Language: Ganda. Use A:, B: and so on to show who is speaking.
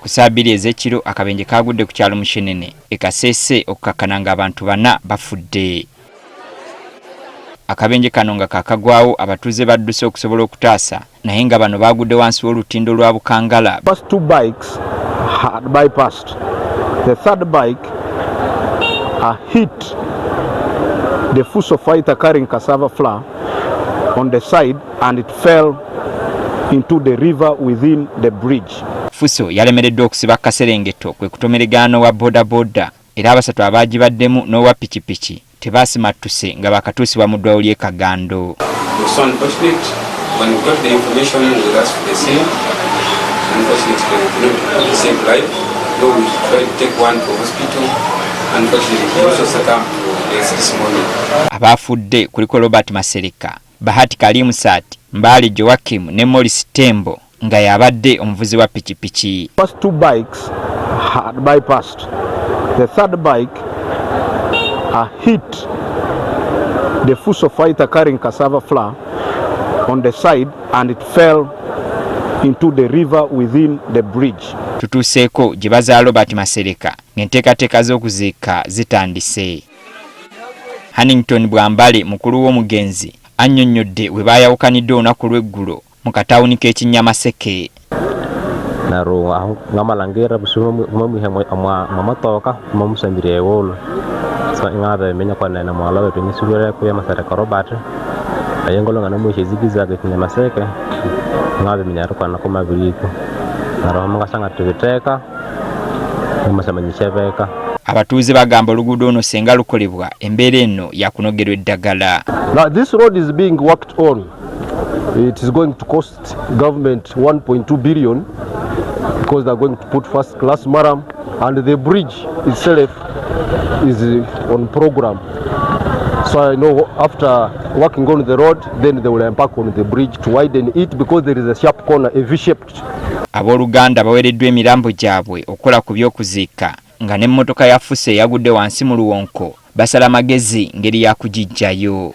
A: Ku saabiri ez'ekiro akabenje kagudde ku kyalo Mushenene Kasese okukakana nga abantu 4 bafudde. Akabenje kano nga kakagwawo abatuuze badduse okusobola okutaasa naye nga bano bagudde wansi w'olutindo lwa Bukangala.
B: First 2 bikes had bypassed. The third bike hit the Fuso fighter carrying cassava flour on the side and it fell into the river within the bridge.
A: Fuso yalemereddwa okusiba Kaserengeto kwe kutomeregano wa boda era abasatu abagibaddemu n'owa pikipiki tebasimattuse nga bakatuusibwa mu ddwaliro ly'e Kagando.
C: When we got the information, we rushed to the scene. Unfortunately, the same life. Though we tried to take one to hospital, unfortunately, he also succumbed to death this morning.
A: Abafudde kuliko Robert Masereka, Bahati Kalimu Sati, Mbali Joakim ne Morris Tembo nga yabadde omuvuzi wa pikipiki.
B: First 2 bikes had bypassed. The third bike hit the Fuso fighter carrying cassava flour on the side and it fell into the river within the bridge.
A: Tutuseeko gye baza Robert Masereka ng'enteekateeka z'okuziika zitandise. Hannington Bwambale mukulu w'omugenzi annyonnyodde we baayawukanidde olunaku lw'eggulo mu katawuni k'Ekinyamaseke.
D: Naro aho ngamalangira busumu mumuhe mamatoka mamusambire ewolo so ngabe menya kwa na mwala wetu nisubira ku ya Masereka Robert ayengolo ngana mu shizigiza ke Kinyamaseke ngabe menya kwa na koma biriko naro mngasanga tubiteka musamanyisha beka.
A: Abatuuze bagamba oluguudo ono senga lukolebwa embeera eno yakunogerwa eddagala.
B: Now this road is being worked on. It is going to cost government 1.2 billion because they are going to put first class maram and the bridge itself is on program. So I know after working on the road then they will embark on the bridge to widen it because there is a sharp corner, a V-shaped.
A: Abooluganda baweereddwa emirambo gyabwe okukola ku by'okuziika nga n'emmotoka ya Fuso eyagudde wansi mu luwonko basala magezi ngeri ya kugijjayo.